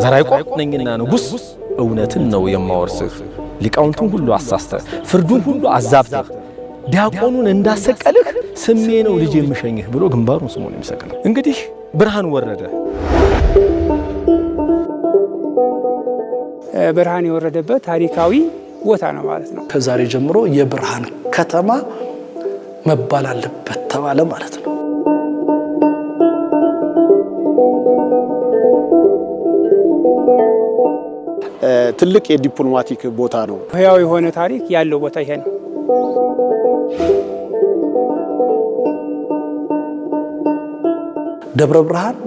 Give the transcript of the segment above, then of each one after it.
ዘራ ያዕቆብ ነኝና ንጉስ እውነትን ነው የማወርስህ ሊቃውንቱን ሁሉ አሳስተ ፍርዱን ሁሉ አዛብተ ዲያቆኑን እንዳሰቀልህ ስሜ ነው ልጅ የምሸኝህ ብሎ ግንባሩን ስሞ ነው የሚሰቀለው። እንግዲህ ብርሃን ወረደ። ብርሃን የወረደበት ታሪካዊ ቦታ ነው ማለት ነው። ከዛሬ ጀምሮ የብርሃን ከተማ መባል አለበት ተባለ ማለት ነው። ትልቅ የዲፕሎማቲክ ቦታ ነው። ህያው የሆነ ታሪክ ያለው ቦታ ይሄ ነው። ደብረ ብርሃን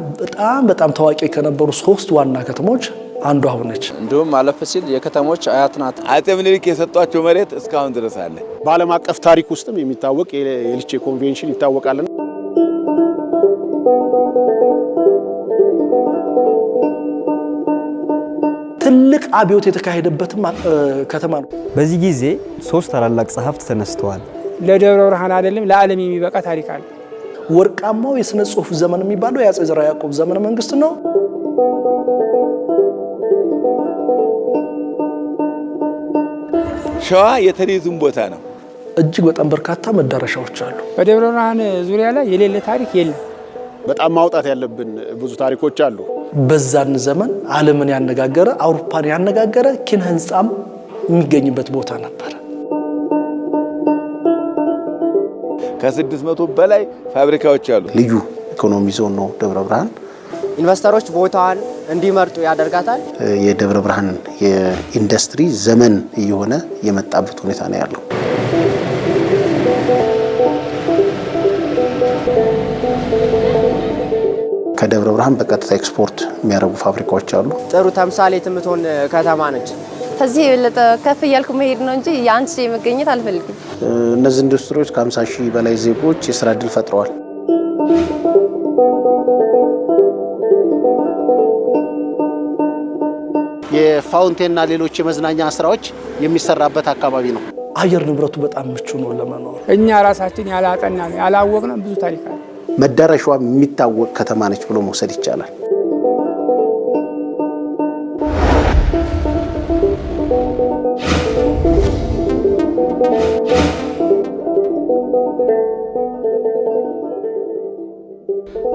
በጣም ታዋቂ ከነበሩ 3 ዋና ከተሞች አንዷ ሆነች። እንዲሁም አለፍ ሲል የከተሞች አያት ናት። አጼ ምኒልክ የሰጧቸው መሬት እስካሁን ድረስ አለ። በዓለም አቀፍ ታሪክ ውስጥም የሚታወቅ የልቼ ኮንቬንሽን ይታወቃል። ትልቅ አብዮት የተካሄደበትም ከተማ ነው። በዚህ ጊዜ 3 ታላላቅ ጸሐፍት ተነስተዋል። ለደብረ ብርሃን አይደለም ለዓለም የሚበቃ ታሪክ አለ። ወርቃማው የሥነ ጽሑፍ ዘመን የሚባለው የአጼ ዘርዓ ያዕቆብ ዘመነ መንግስት ነው። ሸዋ የተሪዝም ቦታ ነው። እጅግ በጣም በርካታ መዳረሻዎች አሉ። በደብረ ብርሃን ዙሪያ ላይ የሌለ ታሪክ የለም። በጣም ማውጣት ያለብን ብዙ ታሪኮች አሉ። በዛን ዘመን ዓለምን ያነጋገረ አውሮፓን ያነጋገረ ኪነ ህንጻም የሚገኝበት ቦታ ነበር። ከ600 በላይ ፋብሪካዎች አሉ። ልዩ ኢኮኖሚ ዞን ነው ደብረ ብርሃን። ኢንቨስተሮች ቦታዋን እንዲመርጡ ያደርጋታል። የደብረ ብርሃን የኢንዱስትሪ ዘመን እየሆነ የመጣበት ሁኔታ ነው ያለው። ከደብረ ብርሃን በቀጥታ ኤክስፖርት የሚያደርጉ ፋብሪካዎች አሉ። ጥሩ ተምሳሌት የምትሆን ከተማ ነች። ከዚህ የበለጠ ከፍ እያልኩ መሄድ ነው እንጂ የአንድ ሺህ መገኘት አልፈልግም። እነዚህ ኢንዱስትሪዎች ከ50 ሺህ በላይ ዜጎች የስራ ዕድል ፈጥረዋል። የፋውንቴንና ሌሎች የመዝናኛ ስራዎች የሚሰራበት አካባቢ ነው። አየር ንብረቱ በጣም ምቹ ነው ለመኖር። እኛ ራሳችን ያላጠናን ያላወቅነው ብዙ ታሪክ አለ። መዳረሻዋ የሚታወቅ ከተማ ነች ብሎ መውሰድ ይቻላል።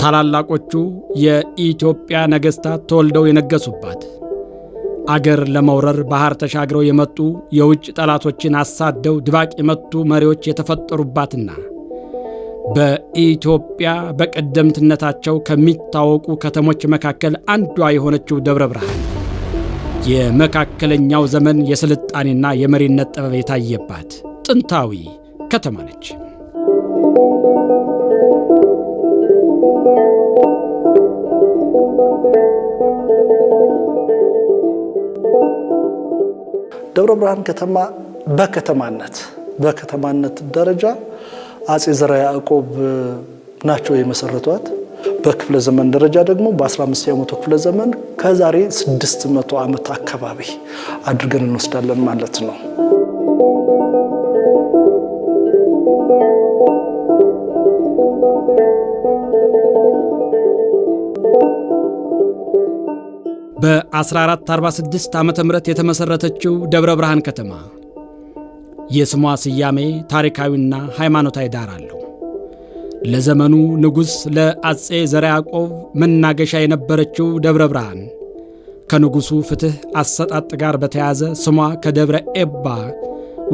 ታላላቆቹ የኢትዮጵያ ነገስታት ተወልደው የነገሱባት አገር ለመውረር ባህር ተሻግረው የመጡ የውጭ ጠላቶችን አሳደው ድባቅ የመቱ መሪዎች የተፈጠሩባትና በኢትዮጵያ በቀደምትነታቸው ከሚታወቁ ከተሞች መካከል አንዷ የሆነችው ደብረ ብርሃን የመካከለኛው ዘመን የስልጣኔና የመሪነት ጥበብ የታየባት ጥንታዊ ከተማ ነች። ደብረ ብርሃን ከተማ በከተማነት ደረጃ አጼ ዘርዓ ያዕቆብ ናቸው የመሰረቷት። በክፍለ ዘመን ደረጃ ደግሞ በ15ኛው መቶ ክፍለ ዘመን ከዛሬ 600 ዓመት አካባቢ አድርገን እንወስዳለን ማለት ነው። በ1446 ዓመተ ምህረት የተመሰረተችው ደብረ ብርሃን ከተማ የስሟ ስያሜ ታሪካዊና ሃይማኖታዊ ዳራ አለው። ለዘመኑ ንጉሥ ለአጼ ዘርዓ ያዕቆብ መናገሻ የነበረችው ደብረ ብርሃን ከንጉሡ ፍትሕ አሰጣጥ ጋር በተያያዘ ስሟ ከደብረ ኤባ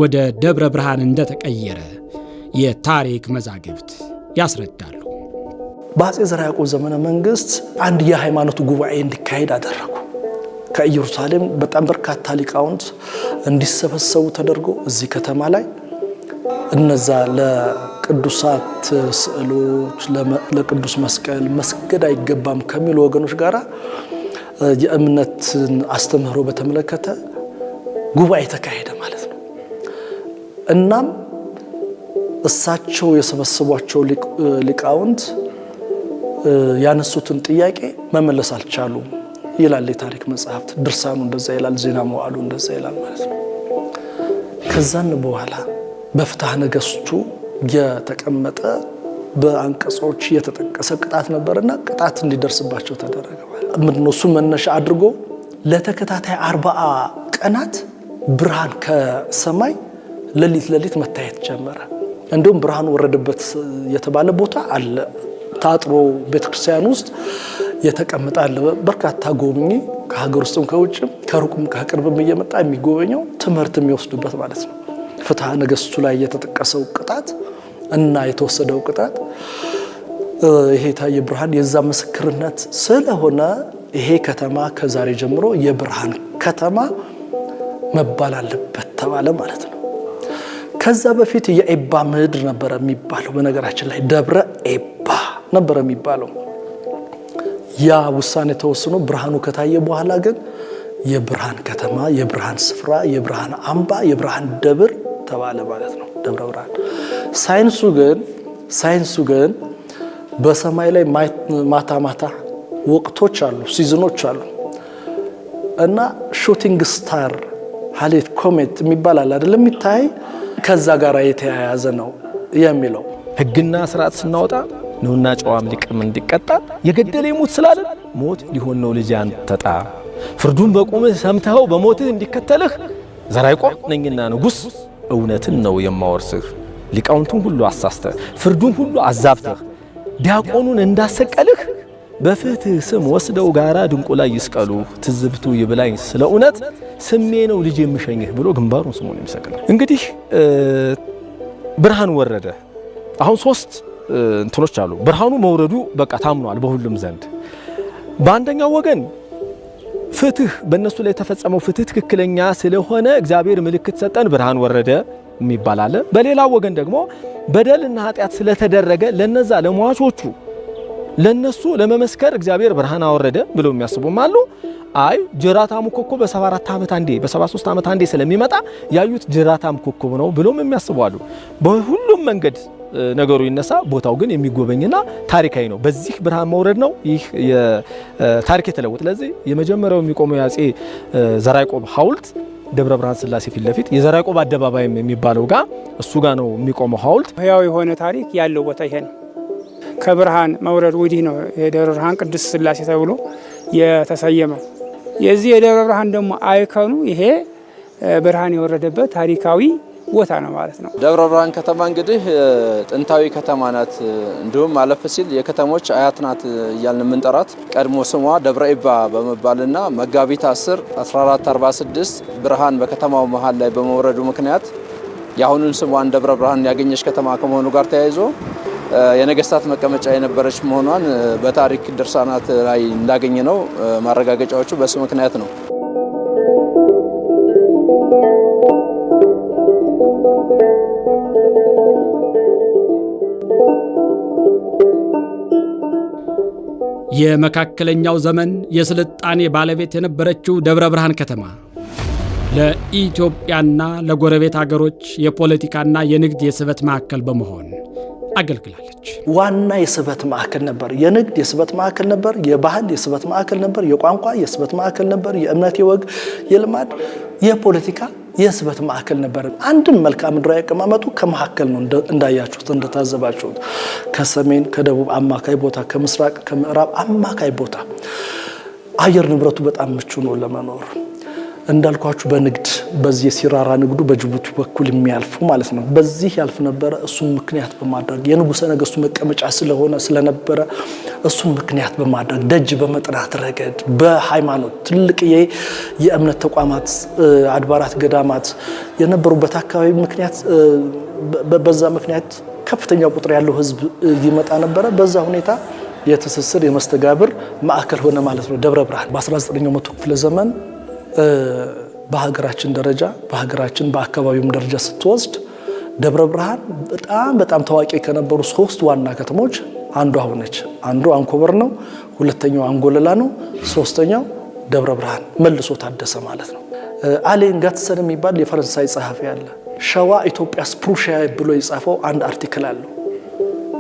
ወደ ደብረ ብርሃን እንደተቀየረ የታሪክ መዛግብት ያስረዳሉ። በአጼ ዘርዓ ያዕቆብ ዘመነ መንግስት አንድ የሃይማኖት ጉባኤ እንዲካሄድ አደረጉ። ከኢየሩሳሌም በጣም በርካታ ሊቃውንት እንዲሰበሰቡ ተደርጎ እዚህ ከተማ ላይ እነዛ ለቅዱሳት ስዕሎች ለቅዱስ መስቀል መስገድ አይገባም ከሚሉ ወገኖች ጋር የእምነትን አስተምህሮ በተመለከተ ጉባኤ ተካሄደ ማለት ነው። እናም እሳቸው የሰበሰቧቸው ሊቃውንት ያነሱትን ጥያቄ መመለስ አልቻሉም ይላል የታሪክ መጽሐፍት። ድርሳኑ እንደዛ ይላል፣ ዜና መዋዕሉ እንደዛ ይላል ማለት ነው። ከዛን በኋላ በፍትሐ ነገሥቱ የተቀመጠ በአንቀጾች የተጠቀሰ ቅጣት ነበርና ቅጣት እንዲደርስባቸው ተደረገ ማለት ነው። እሱ መነሻ አድርጎ ለተከታታይ 40 ቀናት ብርሃን ከሰማይ ሌሊት መታየት ጀመረ። እንደውም ብርሃን ወረደበት የተባለ ቦታ አለ። ታጥሮ ቤተክርስቲያን ውስጥ የተቀመጣለ በርካታ ጎብኚ ከሀገር ውስጥም ከውጭም ከሩቅም ከቅርብም እየመጣ የሚጎበኘው ትምህርት የሚወስዱበት ማለት ነው። ፍትሐ ነገሥቱ ላይ የተጠቀሰው ቅጣት እና የተወሰደው ቅጣት ይሄ ታየ ብርሃን የዛ ምስክርነት ስለሆነ ይሄ ከተማ ከዛሬ ጀምሮ የብርሃን ከተማ መባል አለበት ተባለ ማለት ነው። ከዛ በፊት የኤባ ምድር ነበር የሚባለው። በነገራችን ላይ ደብረ ኤባ ነበር የሚባለው። ያ ውሳኔ ተወስኖ ብርሃኑ ከታየ በኋላ ግን የብርሃን ከተማ፣ የብርሃን ስፍራ፣ የብርሃን አምባ፣ የብርሃን ደብር ተባለ ማለት ነው ደብረ ብርሃን። ሳይንሱ ግን በሰማይ ላይ ማታ ወቅቶች አሉ፣ ሲዝኖች አሉ እና ሹቲንግ ስታር ሀሌት ኮሜት የሚባል አለ አይደለም የሚታይ ከዛ ጋር የተያያዘ ነው የሚለው። ሕግና ስርዓት ስናወጣ ነውና ጨዋም ሊቅም እንዲቀጣ የገደለ ይሙት ስላለ ሞት ሊሆን ነው ልጅ አንተጣ ፍርዱን በቁምህ ሰምተኸው በሞትህ እንዲከተልህ ዘርዓ ያዕቆብ ነኝና ንጉሥ እውነትን ነው የማወርስህ። ሊቃውንቱን ሁሉ አሳስተህ ፍርዱን ሁሉ አዛብተህ ዲያቆኑን እንዳሰቀልህ በፍትህ ስም ወስደው ጋራ ድንቁ ላይ ይስቀሉ ትዝብቱ ይብላኝ ስለ እውነት ስሜ ነው ልጅ የምሸኝህ ብሎ ግንባሩን ስሙን ይሰቀል። እንግዲህ ብርሃን ወረደ። አሁን 3 እንትኖች አሉ። ብርሃኑ መውረዱ በቃ ታምኗል በሁሉም ዘንድ። በአንደኛው ወገን ፍትህ በእነሱ ላይ የተፈጸመው ፍትህ ትክክለኛ ስለሆነ እግዚአብሔር ምልክት ሰጠን ብርሃን ወረደ የሚባል አለ። በሌላው ወገን ደግሞ በደልና ኃጢአት ስለተደረገ ለነዛ ለሟቾቹ ለነሱ ለመመስከር እግዚአብሔር ብርሃን አወረደ ብለው የሚያስቡም አሉ። አይ ጅራታሙ ኮከብ በ74 ዓመት አንዴ በ73 ዓመት አንዴ ስለሚመጣ ያዩት ጅራታም ኮከብ ነው ብሎም የሚያስቡ አሉ። በሁሉም መንገድ ነገሩ ይነሳ፣ ቦታው ግን የሚጎበኝና ታሪካዊ ነው። በዚህ ብርሃን መውረድ ነው ይህ የታሪክ የተለወጠ። ስለዚህ የመጀመሪያው የሚቆመው የአፄ ዘርዓ ያዕቆብ ሐውልት ደብረ ብርሃን ስላሴ ፊት ለፊት የዘርዓ ያዕቆብ አደባባይም የሚባለው ጋር እሱ ጋር ነው የሚቆመው ሐውልት። ሕያው የሆነ ታሪክ ያለው ቦታ ይሄ ነው። ከብርሃን መውረድ ወዲህ ነው የደብረ ብርሃን ቅድስት ስላሴ ተብሎ የተሰየመው። የዚህ የደብረ ብርሃን ደግሞ አይከኑ ይሄ ብርሃን የወረደበት ታሪካዊ ቦታ ነው ማለት ነው። ደብረ ብርሃን ከተማ እንግዲህ ጥንታዊ ከተማ ናት። እንዲሁም አለፍ ሲል የከተሞች አያት ናት እያልን የምንጠራት ቀድሞ ስሟ ደብረ ኤባ በመባልና መጋቢት 10 1446 ብርሃን በከተማው መሃል ላይ በመውረዱ ምክንያት የአሁኑን ስሟን ደብረ ብርሃን ያገኘች ከተማ ከመሆኑ ጋር ተያይዞ የነገስታት መቀመጫ የነበረች መሆኗን በታሪክ ድርሳናት ላይ እንዳገኘ ነው ማረጋገጫዎቹ በሱ ምክንያት ነው። የመካከለኛው ዘመን የስልጣኔ ባለቤት የነበረችው ደብረ ብርሃን ከተማ ለኢትዮጵያና ለጎረቤት ሀገሮች የፖለቲካና የንግድ የስበት ማዕከል በመሆን አገልግላለች። ዋና የስበት ማዕከል ነበር። የንግድ የስበት ማዕከል ነበር። የባህል የስበት ማዕከል ነበር። የቋንቋ የስበት ማዕከል ነበር። የእምነት፣ የወግ፣ የልማድ፣ የፖለቲካ የስበት ማዕከል ነበር። አንድም መልክዓ ምድራዊ አቀማመጡ ከመካከል ነው እንዳያችሁት እንደታዘባችሁት። ከሰሜን ከደቡብ አማካይ ቦታ፣ ከምስራቅ ከምዕራብ አማካይ ቦታ አየር ንብረቱ በጣም ምቹ ነው ለመኖር። እንዳልኳችሁ በንግድ በዚህ የሲራራ ንግዱ በጅቡቲ በኩል የሚያልፉ ማለት ነው። በዚህ ያልፍ ነበረ። እሱን ምክንያት በማድረግ የንጉሠ ነገሥቱ መቀመጫ ስለነበረ እሱን ምክንያት በማድረግ ደጅ በመጥናት ረገድ በሃይማኖት ትልቅ የእምነት ተቋማት አድባራት፣ ገዳማት የነበሩበት አካባቢ ምክንያት በዛ ምክንያት ከፍተኛ ቁጥር ያለው ሕዝብ ይመጣ ነበረ። በዛ ሁኔታ የትስስር የመስተጋብር ማዕከል ሆነ ማለት ነው ደብረ ብርሃን። በ19ኛው መቶ ክፍለ ዘመን በሀገራችን ደረጃ በሀገራችን በአካባቢውም ደረጃ ስትወስድ ደብረ ብርሃን በጣም ታዋቂ ከነበሩ 3 ዋና ከተሞች አንዷ ሆነች። አንዱ አንኮበር ነው፣ ሁለተኛው አንጎለላ ነው፣ ሶስተኛው ደብረ ብርሃን መልሶ ታደሰ ማለት ነው። አሌን ጋትሰን የሚባል የፈረንሳይ ጸሐፊ አለ። ሸዋ ኢትዮጵያስ ፕሩሺያ ብሎ የጻፈው አንድ አርቲክል አለው።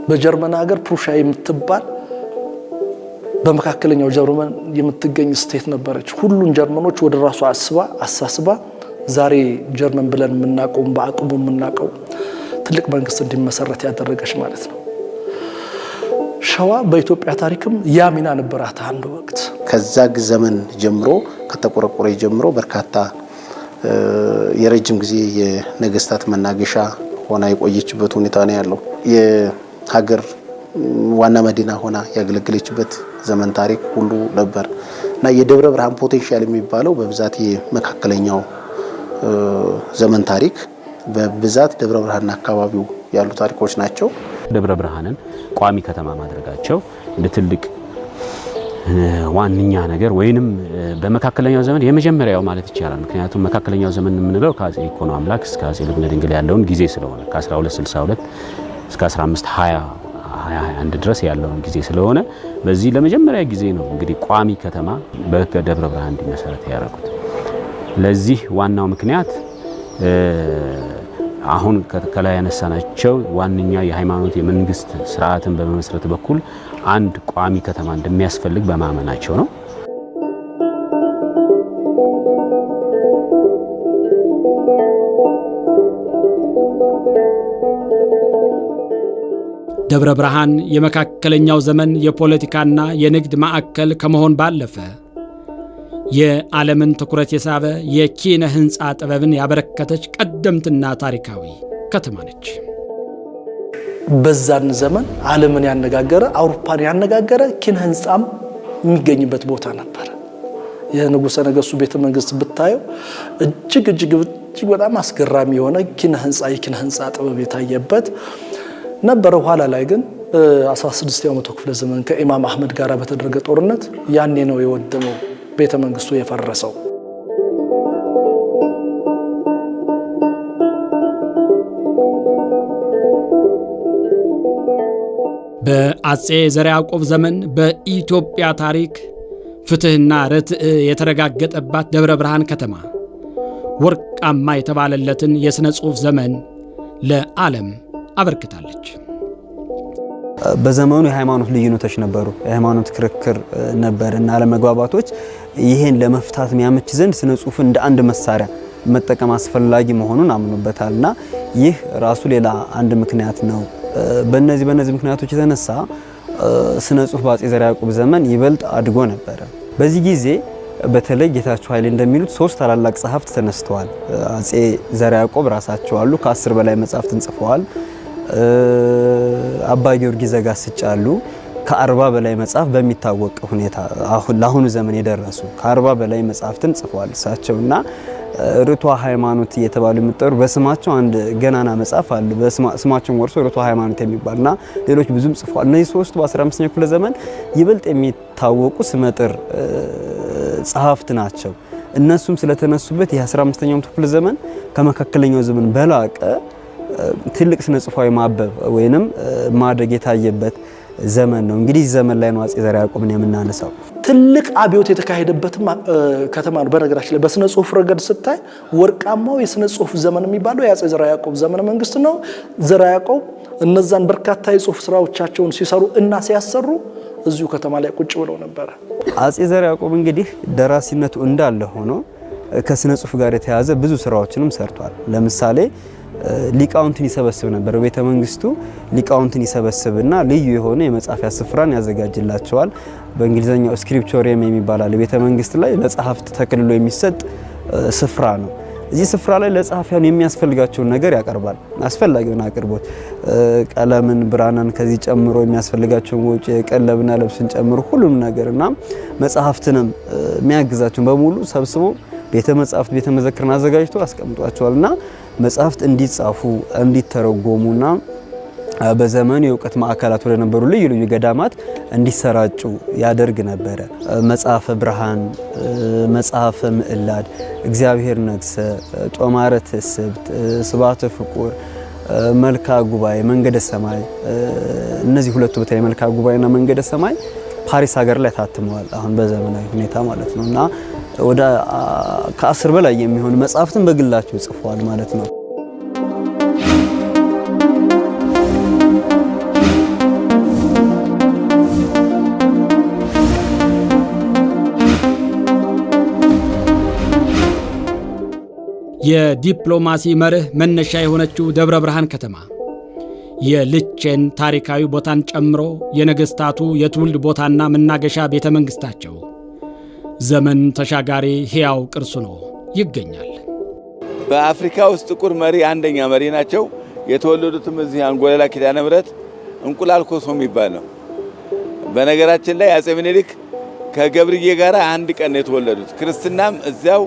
በጀርመን ሀገር ፕሩሺያ የምትባል በመካከለኛው ጀርመን የምትገኝ ስቴት ነበረች። ሁሉን ጀርመኖች ወደ ራሷ አሳስባ ዛሬ ጀርመን ብለን የምናውቀው በአቅሙ የምናውቀው ትልቅ መንግስት እንዲመሰረት ያደረገች ማለት ነው። ሸዋ በኢትዮጵያ ታሪክም ያ ሚና ነበራት አንድ ወቅት። ከዛ ዘመን ጀምሮ ከተቆረቆረ ጀምሮ በርካታ የረጅም ጊዜ የነገስታት መናገሻ ሆና የቆየችበት ሁኔታ ነው ያለው። የሀገር ዋና መዲና ሆና ያገለገለችበት ዘመን ታሪክ ሁሉ ነበር እና የደብረ ብርሃን ፖቴንሻል የሚባለው በብዛት የመካከለኛው ዘመን ታሪክ በብዛት ደብረ ብርሃንና አካባቢው ያሉ ታሪኮች ናቸው። ደብረ ብርሃንን ቋሚ ከተማ ማድረጋቸው እንደ ትልቅ ዋንኛ ነገር ወይንም በመካከለኛው ዘመን የመጀመሪያው ማለት ይቻላል። ምክንያቱም መካከለኛው ዘመን የምንለው ከአጼ ይኩኖ አምላክ እስከ አጼ ልብነ ድንግል ያለውን ጊዜ ስለሆነ ከ1262 እስከ 1521 ድረስ ያለውን ጊዜ ስለሆነ በዚህ ለመጀመሪያ ጊዜ ነው እንግዲህ ቋሚ ከተማ በደብረ ብርሃን እንዲመሰረት ያደረጉት። ለዚህ ዋናው ምክንያት አሁን ከላይ ያነሳናቸው ዋንኛ የሃይማኖት የመንግስት ስርዓትን በመመስረት በኩል አንድ ቋሚ ከተማ እንደሚያስፈልግ በማመናቸው ነው። ደብረ ብርሃን የመካከለኛው ዘመን የፖለቲካና የንግድ ማዕከል ከመሆን ባለፈ የዓለምን ትኩረት የሳበ የኪነ ህንፃ ጥበብን ያበረከተች ቀደምትና ታሪካዊ ከተማ ነች። በዛን ዘመን ዓለምን ያነጋገረ አውሮፓን ያነጋገረ ኪነ ህንፃም የሚገኝበት ቦታ ነበር። የንጉሠ ነገሥቱ ቤተ መንግስት ብታየው እጅግ በጣም አስገራሚ የሆነ ኪነ ህንፃ ጥበብ የታየበት ነበር። ኋላ ላይ ግን 16ኛው መቶ ክፍለ ዘመን ከኢማም አህመድ ጋር በተደረገ ጦርነት ያኔ ነው የወደመው ቤተ መንግስቱ የፈረሰው። በአጼ ዘርዓ ያዕቆብ ዘመን በኢትዮጵያ ታሪክ ፍትህና ርትዕ የተረጋገጠባት ደብረ ብርሃን ከተማ ወርቃማ የተባለለትን የሥነ ጽሑፍ ዘመን ለዓለም አበርክታለች። በዘመኑ የሃይማኖት ልዩነቶች ነበሩ። የሃይማኖት ክርክር ነበርና አለመግባባቶች ይሄን ለመፍታት የሚያመች ዘንድ ስነ ጽሑፍ እንደ አንድ መሳሪያ መጠቀም አስፈላጊ መሆኑን አምኖበታልና ይህ ራሱ ሌላ አንድ ምክንያት ነው። በእነዚህ ምክንያቶች የተነሳ ስነ ጽሑፍ በአጼ ዘርዓ ያዕቆብ ዘመን ይበልጥ አድጎ ነበር። በዚህ ጊዜ በተለይ ጌታቸው ኃይሌ እንደሚሉት 3 ታላላቅ ጸሐፍት ተነስተዋል። አጼ ዘርዓ ያዕቆብ ራሳቸው አሉ። ከ10 በላይ መጻሕፍትን ጽፈዋል። አባ ጊዮርጊስ ዘጋስጫ አሉ። ከ40 በላይ መጽሐፍ በሚታወቅ ሁኔታ ለአሁኑ ዘመን የደረሱ ከ40 በላይ መጽሐፍትን ጽፈዋል እሳቸውና ርቷ ሃይማኖት እየተባሉ የሚጠሩ በስማቸው አንድ ገናና መጽሐፍ አለ። በስማቸው ወርሶ ርቷ ሃይማኖት የሚባልና ሌሎች ብዙም ጽፈዋል። እነዚህ ሶስቱ በ15ኛው ክፍለ ዘመን ይበልጥ የሚታወቁ ስመጥር ጸሐፍት ናቸው። እነሱም ስለተነሱበት የ15ኛው ክፍለ ዘመን ከመካከለኛው ዘመን በላቀ ትልቅ ስነ ጽሑፋዊ ማበብ ወይንም ማደግ የታየበት ዘመን ነው። እንግዲህ ዘመን ላይ ነው አጼ ዘርዓ ያዕቆብን የምናነሳው። ትልቅ አብዮት የተካሄደበትም ከተማ ነው። በነገራችን ላይ በስነ ጽሑፍ ረገድ ስታይ ወርቃማው የስነ ጽሑፍ ዘመን የሚባለው የአጼ ዘርዓ ያዕቆብ ዘመነ መንግስት ነው። ዘርዓ ያዕቆብ እነዛን በርካታ የጽሑፍ ስራዎቻቸውን ሲሰሩ እና ሲያሰሩ እዚሁ ከተማ ላይ ቁጭ ብለው ነበር። አጼ ዘርዓ ያዕቆብ እንግዲህ ደራሲነቱ እንዳለ ሆኖ ከስነ ጽሑፍ ጋር የተያያዘ ብዙ ስራዎችንም ሰርቷል። ለምሳሌ ሊቃውንትን ይሰበስብ ነበር። በቤተ መንግስቱ ሊቃውንትን ይሰበስብና ልዩ የሆነ የመጻፊያ ስፍራን ያዘጋጅላቸዋል። በእንግሊዘኛው ስክሪፕቶሪየም የሚባል አለ። ቤተ መንግስት ላይ ለጸሐፍት ተከልሎ የሚሰጥ ስፍራ ነው። እዚህ ስፍራ ላይ ለጸሐፊያን የሚያስፈልጋቸውን ነገር ያቀርባል። አስፈላጊውን አቅርቦት ቀለምን፣ ብራናን ከዚህ ጨምሮ የሚያስፈልጋቸውን ወጪ፣ ቀለብና ልብስን ጨምሮ ሁሉም ነገርና መጽሐፍትንም የሚያግዛቸውን በሙሉ ሰብስቦ ቤተ መጻሕፍት ቤተ መዘክርን አዘጋጅቶ አስቀምጧቸዋልና መጽሐፍት እንዲጻፉ እንዲተረጎሙና በዘመኑ የእውቀት ማዕከላት ወደ ነበሩ ልዩ ልዩ ገዳማት እንዲሰራጩ ያደርግ ነበረ። መጽሐፈ ብርሃን፣ መጽሐፈ ምዕላድ፣ እግዚአብሔር ነግሰ፣ ጦማረ ትስብእት፣ ስብሐተ ፍቁር፣ መልካ ጉባኤ፣ መንገደ ሰማይ እነዚህ ሁለቱ በተለይ መልካ ጉባኤና መንገደ ሰማይ ፓሪስ ሀገር ላይ ታትመዋል። አሁን በዘመናዊ ሁኔታ ማለት ነውና ወደ ከ10 በላይ የሚሆኑ መጽሐፍትን በግላቸው ጽፈዋል ማለት ነው። የዲፕሎማሲ መርህ መነሻ የሆነችው ደብረ ብርሃን ከተማ የልቼን ታሪካዊ ቦታን ጨምሮ የነገስታቱ የትውልድ ቦታና መናገሻ ቤተ መንግስታቸው ዘመን ተሻጋሪ ሕያው ቅርስ ነው ይገኛል። በአፍሪካ ውስጥ ጥቁር መሪ አንደኛ መሪ ናቸው። የተወለዱትም እዚህ አንጎለላ ኪዳነ ምሕረት እንቁላል ኮሶ የሚባል ነው። በነገራችን ላይ አጼ ምኒልክ ከገብርዬ ጋር አንድ ቀን የተወለዱት ክርስትናም እዚያው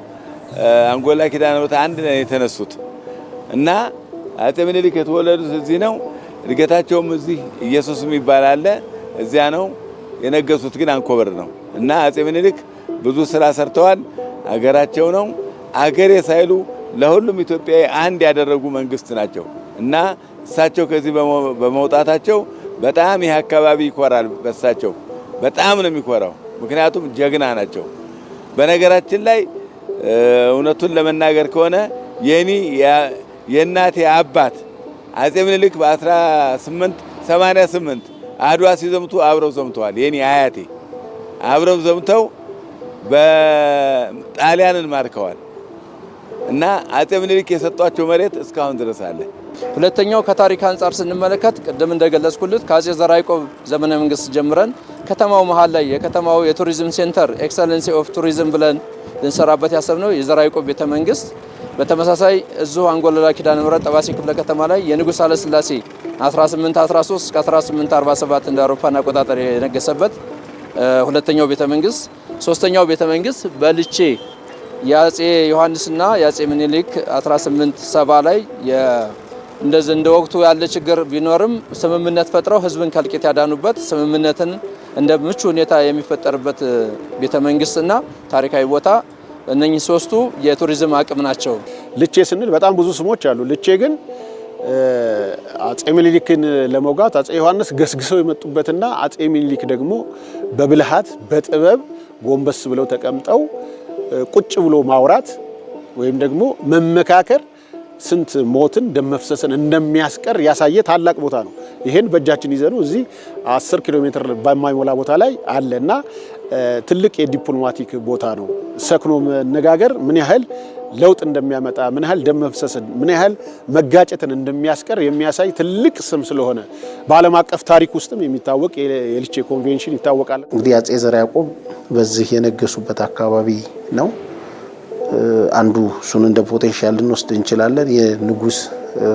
አንጎለላ ኪዳነ ምሕረት አንድ ነው የተነሱት እና አጼ ምኒልክ የተወለዱት እዚህ ነው። እድገታቸውም እዚህ ኢየሱስ የሚባል አለ እዚያ ነው። የነገሱት ግን አንኮበር ነው እና አጼ ምኒልክ ብዙ ስራ ሰርተዋል። አገራቸው ነው አገሬ ሳይሉ ለሁሉም ኢትዮጵያዊ አንድ ያደረጉ መንግስት ናቸው እና እሳቸው ከዚህ በመውጣታቸው በጣም ይህ አካባቢ ይኮራል። በእሳቸው በጣም ነው የሚኮራው፣ ምክንያቱም ጀግና ናቸው። በነገራችን ላይ እውነቱን ለመናገር ከሆነ የእናቴ አባት አጼ ምኒልክ በ1888 አድዋ ሲዘምቱ አብረው ዘምተዋል። የኔ አያቴ አብረው ዘምተው በጣሊያንን ማርከዋል እና አጼ ምኒልክ የሰጧቸው መሬት እስካሁን ድረስ አለ። ሁለተኛው ከታሪክ አንጻር ስንመለከት ቅድም እንደገለጽኩልት ከአጼ ዘርዓ ያዕቆብ ዘመነ መንግስት ጀምረን ከተማው መሃል ላይ የከተማው የቱሪዝም ሴንተር ኤክሰለንሲ ኦፍ ቱሪዝም ብለን ልንሰራበት ያሰብነው የዘርዓ ያዕቆብ ቤተ መንግስት፣ በተመሳሳይ እዚሁ አንጎለላ ኪዳነ ምሕረት ጠባሴ ክፍለ ከተማ ላይ የንጉሥ ኃይለ ሥላሴ 1813 እስከ 1847 እንደ አውሮፓውያን አቆጣጠር የነገሰበት ሁለተኛው ቤተ መንግስት። ሶስተኛው ቤተ መንግስት በልቼ የአጼ ዮሐንስና የአጼ ምኒልክ 1870 ላይ እንደዚህ እንደ ወቅቱ ያለ ችግር ቢኖርም ስምምነት ፈጥረው ህዝብን ከልቂት ያዳኑበት ስምምነትን እንደ ምቹ ሁኔታ የሚፈጠርበት ቤተ መንግስትና ታሪካዊ ቦታ እነኚህ ሶስቱ የቱሪዝም አቅም ናቸው። ልቼ ስንል በጣም ብዙ ስሞች አሉ። ልቼ ግን አጼ ምኒልክን ለመውጋት አጼ ዮሐንስ ገስግሰው የመጡበትና አጼ ምኒልክ ደግሞ በብልሃት በጥበብ ጎንበስ ብለው ተቀምጠው ቁጭ ብሎ ማውራት ወይም ደግሞ መመካከር ስንት ሞትን ደም መፍሰስን እንደሚያስቀር ያሳየ ታላቅ ቦታ ነው። ይሄን በእጃችን ይዘኑ እዚህ 10 ኪሎ ሜትር በማይሞላ ቦታ ላይ አለና ትልቅ የዲፕሎማቲክ ቦታ ነው። ሰክኖ መነጋገር ምን ያህል ለውጥ እንደሚያመጣ፣ ምን ያህል ደም መፍሰስን፣ ምን ያህል መጋጨትን እንደሚያስቀር የሚያሳይ ትልቅ ስም ስለሆነ በዓለም አቀፍ ታሪክ ውስጥም የሚታወቅ የልቼ ኮንቬንሽን ይታወቃል። እንግዲህ አጼ ዘርዓ ያዕቆብ በዚህ የነገሱበት አካባቢ ነው። አንዱ እሱን እንደ ፖቴንሻል ልንወስድ እንችላለን። የንጉሥ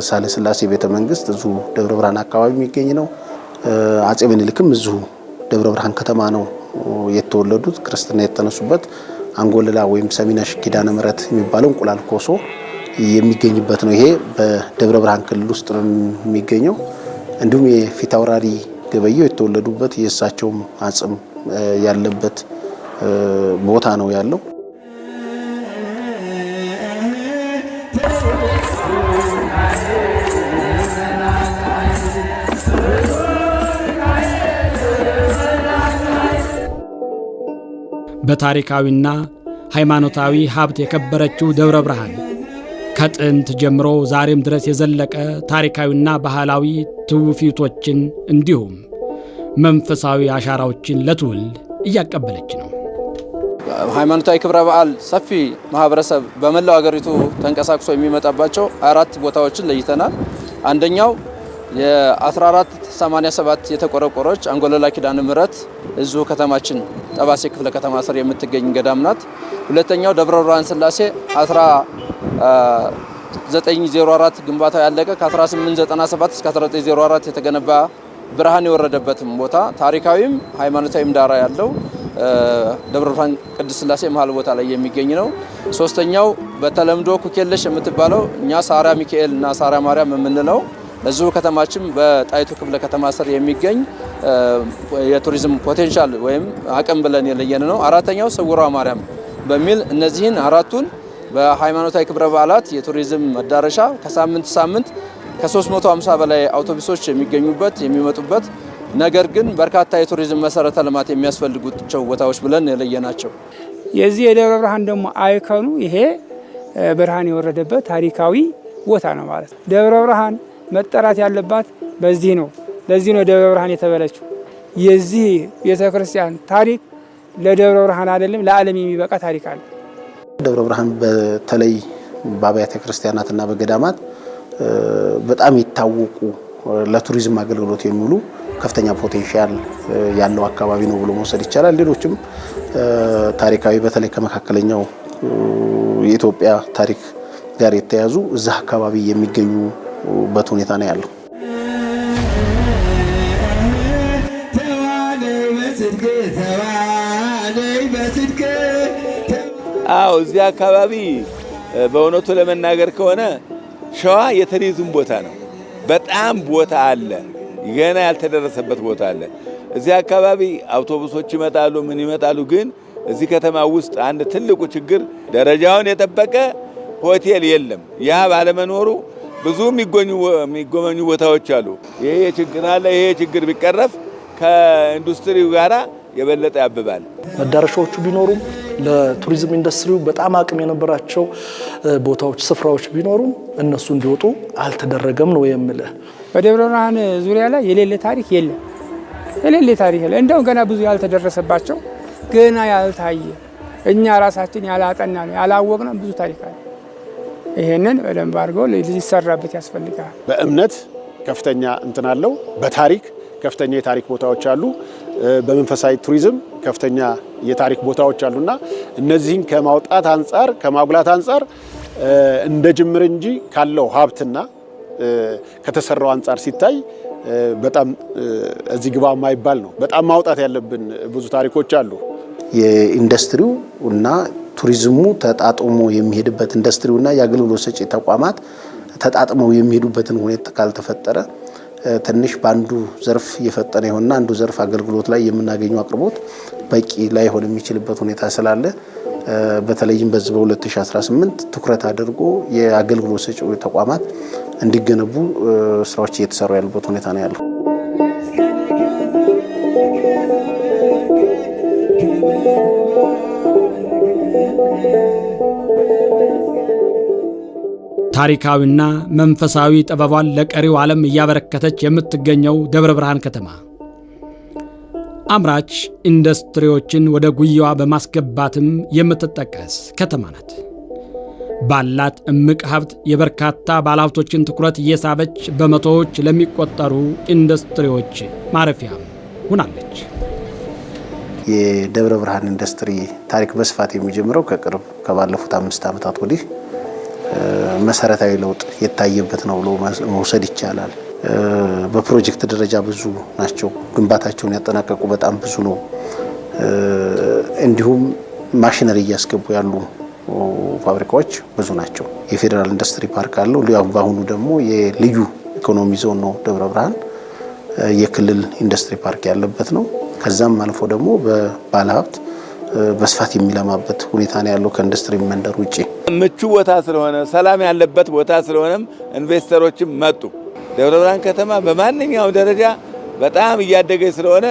ሳህለ ሥላሴ ቤተ መንግስት እዚሁ ደብረ ብርሃን አካባቢ የሚገኝ ነው። አጼ ምኒልክም እዚሁ ደብረ ብርሃን ከተማ ነው የተወለዱት። ክርስትና የተነሱበት አንጎለላ ወይም ሰሚነሽ ኪዳነ ምሕረት የሚባለው እንቁላል ኮሶ የሚገኝበት ነው። ይሄ በደብረ ብርሃን ክልል ውስጥ ነው የሚገኘው። እንዲሁም የፊት አውራሪ ገበየው የተወለዱበት የእሳቸውም አጽም ያለበት ቦታ ነው ያለው። በታሪካዊና ሃይማኖታዊ ሀብት የከበረችው ደብረ ብርሃን ከጥንት ጀምሮ ዛሬም ድረስ የዘለቀ ታሪካዊና ባህላዊ ትውፊቶችን እንዲሁም መንፈሳዊ አሻራዎችን ለትውልድ እያቀበለች ነው። ሃይማኖታዊ ክብረ በዓል ሰፊ ማህበረሰብ በመላው ሀገሪቱ ተንቀሳቅሶ የሚመጣባቸው 4 ቦታዎችን ለይተናል። አንደኛው የ1487 የተቆረቆረች አንጎለላ ኪዳነ ምሕረት እዚሁ ከተማችን ጠባሴ ክፍለ ከተማ ስር የምትገኝ ገዳም ናት። ሁለተኛው ደብረ ብርሃን ሥላሴ 1904 ግንባታው ያለቀ ከ1897 እስከ 1904 የተገነባ ብርሃን የወረደበትም ቦታ ታሪካዊም ሃይማኖታዊም ዳራ ያለው ደብረ ብርሃን ቅድስት ሥላሴ መሃል ቦታ ላይ የሚገኝ ነው። ሶስተኛው በተለምዶ ኩኬለሽ የምትባለው እኛ ሳራ ሚካኤል እና ሳራ ማርያም የምንለው እዚሁ ከተማችን በጣይቱ ክፍለ ከተማ ስር የሚገኝ የቱሪዝም ፖቴንሻል ወይም አቅም ብለን የለየን ነው። አራተኛው ስውሯ ማርያም በሚል እነዚህን አራቱን በሃይማኖታዊ ክብረ በዓላት የቱሪዝም መዳረሻ ከሳምንት ሳምንት ከ350 በላይ አውቶቡሶች የሚገኙበት የሚመጡበት ነገር ግን በርካታ የቱሪዝም መሰረተ ልማት የሚያስፈልጉቸው ቦታዎች ብለን የለየናቸው። የዚህ የደብረ ብርሃን ደግሞ አይከኑ ይሄ ብርሃን የወረደበት ታሪካዊ ቦታ ነው ማለት ነው። ደብረ ብርሃን መጠራት ያለባት በዚህ ነው። ለዚህ ነው ደብረ ብርሃን የተባለችው። የዚህ ቤተክርስቲያን ታሪክ ለደብረ ብርሃን አይደለም ለዓለም የሚበቃ ታሪክ አለ። ደብረ ብርሃን በተለይ በአብያተ ክርስቲያናትና በገዳማት በጣም የታወቁ ለቱሪዝም አገልግሎት የሚውሉ ከፍተኛ ፖቴንሻል ያለው አካባቢ ነው ብሎ መውሰድ ይቻላል። ሌሎችም ታሪካዊ በተለይ ከመካከለኛው የኢትዮጵያ ታሪክ ጋር የተያዙ እዛ አካባቢ የሚገኙበት ሁኔታ ነው ያለው። አዎ እዚህ አካባቢ በእውነቱ ለመናገር ከሆነ ሸዋ የቱሪዝም ቦታ ነው። በጣም ቦታ አለ፣ ገና ያልተደረሰበት ቦታ አለ። እዚህ አካባቢ አውቶቡሶች ይመጣሉ፣ ምን ይመጣሉ። ግን እዚህ ከተማ ውስጥ አንድ ትልቁ ችግር ደረጃውን የጠበቀ ሆቴል የለም። ያ ባለመኖሩ ብዙ የሚጎበኙ ቦታዎች አሉ። ይሄ ችግር አለ። ይሄ ችግር ቢቀረፍ ከኢንዱስትሪው ጋራ የበለጠ ያብባል። መዳረሻዎቹ ቢኖሩም ለቱሪዝም ኢንዱስትሪው በጣም አቅም የነበራቸው ቦታዎች፣ ስፍራዎች ቢኖሩም እነሱ እንዲወጡ አልተደረገም ነው የምልህ። በደብረ ብርሃን ዙሪያ ላይ የሌለ ታሪክ የለም። የሌለ ታሪክ የለም። እንደው ገና ብዙ ያልተደረሰባቸው ገና ያልታየ እኛ ራሳችን ያላጠናነው ያላወቅነው ብዙ ታሪክ አለ። ይሄንን በደንብ አድርገው ሊሰራበት ያስፈልጋል። በእምነት ከፍተኛ እንትን አለው። በታሪክ ከፍተኛ የታሪክ ቦታዎች አሉ። በመንፈሳዊ ቱሪዝም ከፍተኛ የታሪክ ቦታዎች አሉና እነዚህን ከማውጣት አንጻር ከማጉላት አንጻር እንደ ጅምር እንጂ ካለው ሀብትና ከተሰራው አንጻር ሲታይ በጣም እዚህ ግባ የማይባል ነው። በጣም ማውጣት ያለብን ብዙ ታሪኮች አሉ። የኢንዱስትሪው እና ቱሪዝሙ ተጣጥሞ የሚሄድበት ኢንዱስትሪውና የአገልግሎት ሰጪ ተቋማት ተጣጥመው የሚሄዱበትን ሁኔታ ካልተፈጠረ ትንሽ ባንዱ ዘርፍ እየፈጠነ ይሆንና አንዱ ዘርፍ አገልግሎት ላይ የምናገኘው አቅርቦት በቂ ላይሆን የሚችልበት ሁኔታ ስላለ በተለይም በዚህ በ2018 ትኩረት አድርጎ የአገልግሎት ሰጪ ተቋማት እንዲገነቡ ስራዎች እየተሰሩ ያሉበት ሁኔታ ነው ያለው። ታሪካዊና መንፈሳዊ ጥበቧን ለቀሪው ዓለም እያበረከተች የምትገኘው ደብረ ብርሃን ከተማ አምራች ኢንዱስትሪዎችን ወደ ጉያዋ በማስገባትም የምትጠቀስ ከተማ ናት። ባላት እምቅ ሀብት የበርካታ ባለሀብቶችን ትኩረት እየሳበች በመቶዎች ለሚቆጠሩ ኢንዱስትሪዎች ማረፊያ ሆናለች። የደብረ ብርሃን ኢንዱስትሪ ታሪክ በስፋት የሚጀምረው ከባለፉት 5 ዓመታት ወዲህ መሰረታዊ ለውጥ የታየበት ነው ብሎ መውሰድ ይቻላል። በፕሮጀክት ደረጃ ብዙ ናቸው። ግንባታቸውን ያጠናቀቁ በጣም ብዙ ነው። እንዲሁም ማሽነሪ እያስገቡ ያሉ ፋብሪካዎች ብዙ ናቸው። የፌዴራል ኢንዱስትሪ ፓርክ አለው። በአሁኑ ደግሞ የልዩ ኢኮኖሚ ዞን ነው ደብረ ብርሃን። የክልል ኢንዱስትሪ ፓርክ ያለበት ነው። ከዛም አልፎ ደግሞ በባለሀብት በስፋት የሚለማበት ሁኔታ ነው ያለው። ከኢንዱስትሪ መንደር ውጪ ምቹ ቦታ ስለሆነ ሰላም ያለበት ቦታ ስለሆነም ኢንቨስተሮችም መጡ። ደብረ ብርሃን ከተማ በማንኛውም ደረጃ በጣም እያደገች ስለሆነ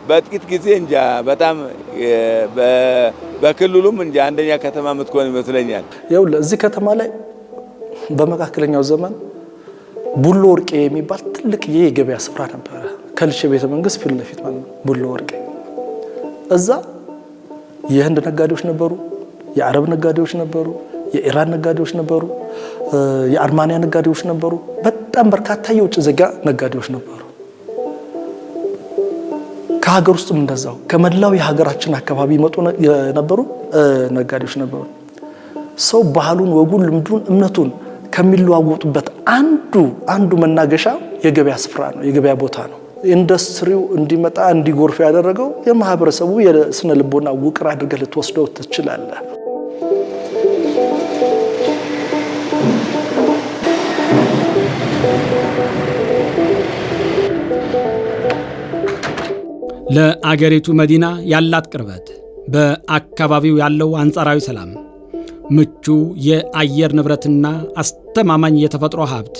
በጥቂት ጊዜ እንጃ በጣም በክልሉም እንጃ አንደኛ ከተማ የምትሆን ይመስለኛል። ይኸውልህ እዚህ ከተማ ላይ በመካከለኛው ዘመን ቡሎ ወርቄ የሚባል ትልቅ የገበያ ስፍራ ነበረ። ከልሼ ቤተ መንግስት ፊት ለፊት ማለት ነው። ቡሎ ወርቄ እዛ የህንድ ነጋዴዎች ነበሩ፣ የአረብ ነጋዴዎች ነበሩ፣ የኢራን ነጋዴዎች ነበሩ፣ የአርማንያ ነጋዴዎች ነበሩ። በጣም በርካታ የውጭ ዜጋ ነጋዴዎች ነበሩ። ከሀገር ውስጥም እንደዛው ከመላው የሀገራችን አካባቢ መጡ የነበሩ ነጋዴዎች ነበሩ። ሰው ባህሉን፣ ወጉን፣ ልምዱን፣ እምነቱን ከሚለዋወጡበት አንዱ መናገሻ የገበያ ስፍራ ነው፣ የገበያ ቦታ ነው። ኢንዱስትሪው እንዲመጣ እንዲጎርፍ ያደረገው የማህበረሰቡ የስነ ልቦና ውቅር አድርገህ ልትወስደው ትችላለህ። ለአገሪቱ መዲና ያላት ቅርበት፣ በአካባቢው ያለው አንጻራዊ ሰላም፣ ምቹ የአየር ንብረትና አስተማማኝ የተፈጥሮ ሀብት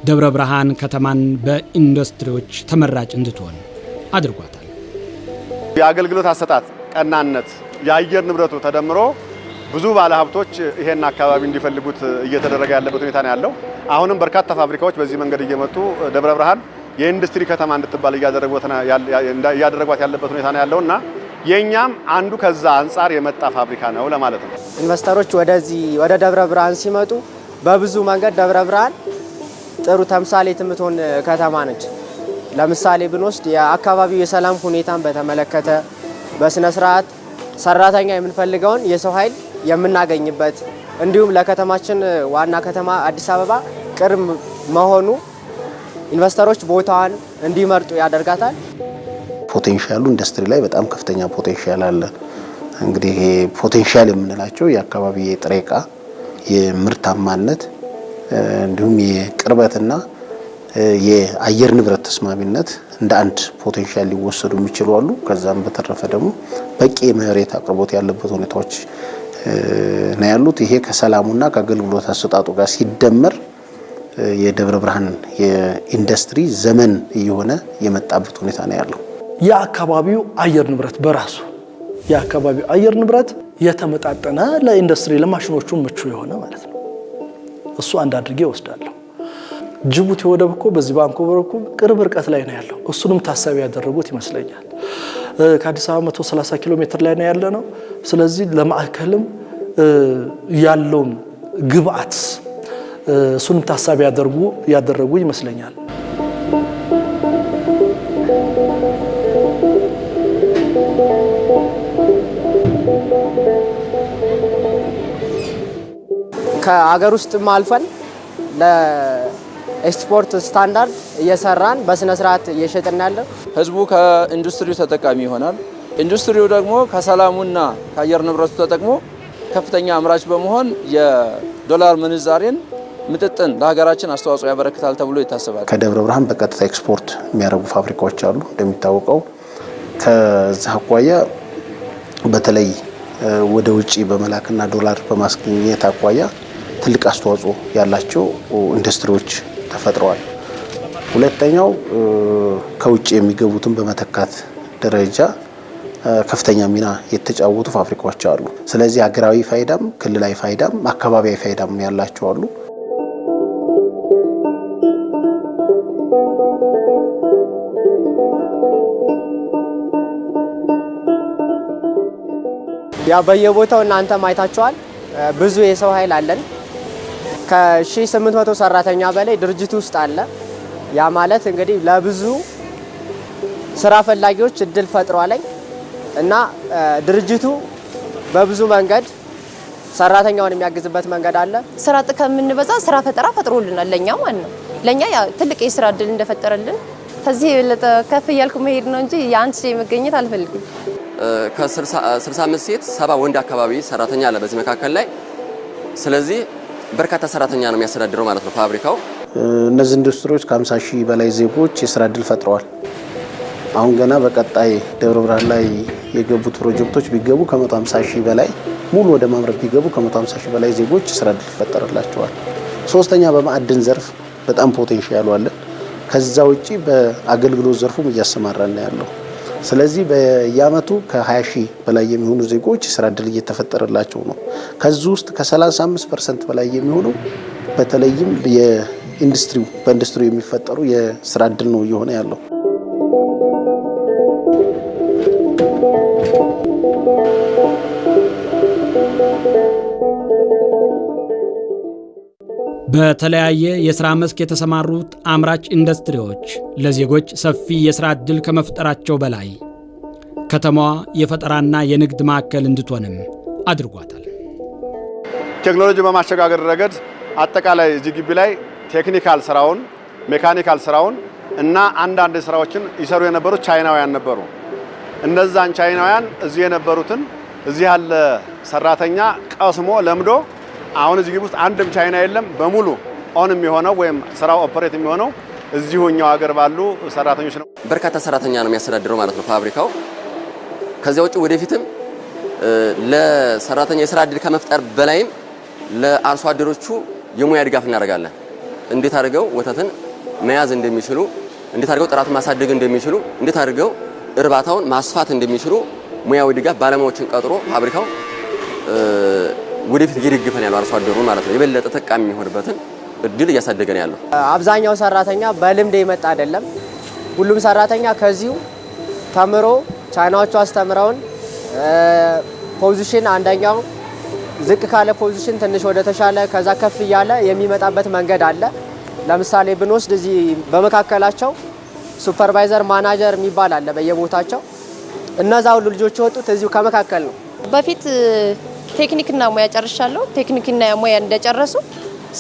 ደብረ ብርሃን ከተማን በኢንዱስትሪዎች ተመራጭ እንድትሆን አድርጓታል። የአገልግሎት አሰጣጥ ቀናነት፣ የአየር ንብረቱ ተደምሮ ብዙ ባለሀብቶች ይሄን አካባቢ እንዲፈልጉት እየተደረገ ያለበት ሁኔታ ነው ያለው። አሁንም በርካታ ፋብሪካዎች በዚህ መንገድ እየመጡ ደብረ ብርሃን የኢንዱስትሪ ከተማ እንድትባል እያደረጓት ያለበት ሁኔታ ነው ያለውና የኛም አንዱ ከዛ አንጻር የመጣ ፋብሪካ ነው ለማለት ነው። ኢንቨስተሮች ወደ ደብረ ብርሃን ሲመጡ በብዙ መንገድ ደብረ ብርሃን ጥሩ ተምሳሌት የምትሆን ከተማ ነች። ለምሳሌ ብንወስድ የአካባቢው የሰላም ሁኔታን በተመለከተ በስነ ስርዓት ሰራተኛ የምንፈልገውን የሰው ኃይል የምናገኝበት እንዲሁም ለከተማችን ዋና ከተማ አዲስ አበባ ቅርብ መሆኑ ኢንቨስተሮች ቦታዋን እንዲመርጡ ያደርጋታል። ፖቴንሻሉ ኢንዱስትሪ ላይ በጣም ከፍተኛ ፖቴንሻል አለ። እንግዲህ ይሄ ፖቴንሻል የምንላቸው የአካባቢ የጥሬ ዕቃ የምርታማነት እንዲሁም የቅርበትና የአየር ንብረት ተስማሚነት እንደ አንድ ፖቴንሻል ሊወሰዱ የሚችሉ አሉ። ከዛም በተረፈ ደግሞ በቂ የመሬት አቅርቦት ያለበት ሁኔታዎች ነው ያሉት። ይሄ ከሰላሙና ከአገልግሎት አሰጣጡ ጋር ሲደመር የደብረ ብርሃን የኢንዱስትሪ ዘመን እየሆነ የመጣበት ሁኔታ ነው ያለው። የአካባቢው አየር ንብረት በራሱ የአካባቢው አየር ንብረት የተመጣጠነ ለኢንዱስትሪ ለማሽኖቹ ምቹ የሆነ ማለት ነው። እሱ አንድ አድርጌ ወስዳለሁ። ጅቡቲ ወደብ እኮ በዚህ ባንኮበር እኮ ቅርብ ርቀት ላይ ነው ያለው። እሱንም ታሳቢ ያደረጉት ይመስለኛል። ከአዲስ አበባ 130 ኪሎ ሜትር ላይ ነው ያለ ነው። ስለዚህ ለማዕከልም ያለውን ግብአት እሱንም ታሳቢ ያደረጉ ይመስለኛል። ከአገር ውስጥም አልፈን ለኤክስፖርት ስታንዳርድ እየሰራን በስነ ስርዓት እየሸጥን ያለ ህዝቡ ከኢንዱስትሪው ተጠቃሚ ይሆናል። ኢንዱስትሪው ደግሞ ከሰላሙና ከአየር ንብረቱ ተጠቅሞ ከፍተኛ አምራች በመሆን የዶላር ምንዛሬን ምጥጥን ለሀገራችን አስተዋጽኦ ያበረክታል ተብሎ ይታሰባል። ከደብረ ብርሃን በቀጥታ ኤክስፖርት የሚያደርጉ ፋብሪካዎች አሉ። እንደሚታወቀው ከዛ አኳያ በተለይ ወደ ውጪ በመላክና ዶላር በማስገኘት አኳያ ትልቅ አስተዋጽኦ ያላቸው ኢንዱስትሪዎች ተፈጥረዋል። ሁለተኛው ከውጪ የሚገቡትን በመተካት ደረጃ ከፍተኛ ሚና የተጫወቱ ፋብሪካዎች አሉ። ስለዚህ ሀገራዊ ፋይዳም ክልላዊ ፋይዳም አካባቢያዊ ፋይዳም ያላቸው አሉ። ያ በየቦታው እናንተም አይታችኋል። ብዙ የሰው ኃይል አለን። ከ1800 ሰራተኛ በላይ ድርጅቱ ውስጥ አለ። ያ ማለት እንግዲህ ለብዙ ስራ ፈላጊዎች እድል ፈጥሯል እና ድርጅቱ በብዙ መንገድ ሰራተኛውን የሚያግዝበት መንገድ አለ። ስራ አጥ ከምንበዛ ስራ ፈጠራ ፈጥሮልናል ለኛ ማለት ነው። ለኛ ያ ትልቅ የስራ እድል እንደፈጠረልን ከዚህ የበለጠ ከፍ እያልኩ መሄድ ነው እንጂ የአንድ ሺህ መገኘት አልፈልግም። ከ65 ሴት 70 ወንድ አካባቢ ሰራተኛ አለ በዚህ መካከል ላይ። ስለዚህ በርካታ ሰራተኛ ነው የሚያስተዳድረው ማለት ነው ፋብሪካው። እነዚህ ኢንዱስትሪዎች ከ50 ሺህ በላይ ዜጎች የስራ እድል ፈጥረዋል። አሁን ገና በቀጣይ ደብረ ብርሃን ላይ የገቡት ፕሮጀክቶች ቢገቡ ከ150 ሺህ በላይ ሙሉ ወደ ማምረት ቢገቡ ከ150 ሺህ በላይ ዜጎች ስራ እድል ይፈጠርላቸዋል። ሶስተኛ በማዕድን ዘርፍ በጣም ፖቴንሻል አለ። ከዛ ውጪ በአገልግሎት ዘርፉም እያሰማራን ያለው። ስለዚህ በየአመቱ ከ20 ሺህ በላይ የሚሆኑ ዜጎች ስራ እድል እየተፈጠረላቸው ነው። ከዚህ ውስጥ ከ35% በላይ የሚሆኑ በተለይም በኢንዱስትሪው የሚፈጠሩ የስራ እድል ነው እየሆነ ያለው። በተለያየ የሥራ መስክ የተሰማሩት አምራች ኢንዱስትሪዎች ለዜጎች ሰፊ የሥራ ዕድል ከመፍጠራቸው በላይ ከተማዋ የፈጠራና የንግድ ማዕከል እንድትሆንም አድርጓታል። ቴክኖሎጂ በማሸጋገር ረገድ አጠቃላይ እዚህ ግቢ ላይ ቴክኒካል ስራውን፣ ሜካኒካል ስራውን እና አንዳንድ ስራዎችን ይሰሩ የነበሩት ቻይናውያን ነበሩ። እነዛን ቻይናውያን እዚህ የነበሩትን እዚህ ያለ ሰራተኛ ቀስሞ ለምዶ አሁን እዚህ ግቢ ውስጥ አንድም ቻይና የለም። በሙሉ ኦን የሚሆነው ወይም ስራው ኦፐሬት የሚሆነው እዚሁኛው ሀገር ባሉ ሰራተኞች ነው። በርካታ ሰራተኛ ነው የሚያስተዳድረው ማለት ነው ፋብሪካው። ከዚያ ውጭ ወደፊትም ለሰራተኛ የስራ እድል ከመፍጠር በላይም ለአርሶ አደሮቹ የሙያ ድጋፍ እናደርጋለን። እንዴት አድርገው ወተትን መያዝ እንደሚችሉ፣ እንዴት አድርገው ጥራቱን ማሳደግ እንደሚችሉ፣ እንዴት አድርገው እርባታውን ማስፋት እንደሚችሉ ሙያዊ ድጋፍ ባለሙያዎችን ቀጥሮ ፋብሪካው ወደፊት እየደገፈን ያለው አርሶ አደሩ ማለት ነው። የበለጠ ተጠቃሚ የሚሆንበትን እድል እያሳደገን ያለው። አብዛኛው ሰራተኛ በልምድ የመጣ አይደለም። ሁሉም ሰራተኛ ከዚሁ ተምሮ ቻይናዎቹ አስተምረውን ፖዚሽን አንደኛው ዝቅ ካለ ፖዚሽን ትንሽ ወደ ተሻለ ከዛ ከፍ እያለ የሚመጣበት መንገድ አለ። ለምሳሌ ብንወስድ እዚህ በመካከላቸው ሱፐርቫይዘር ማናጀር የሚባል አለ በየቦታቸው። እነዛ ሁሉ ልጆች የወጡት እዚሁ ከመካከል ነው። በፊት ቴክኒክና ሙያ ጨርሻለሁ። ቴክኒክና ሙያ እንደጨረሱ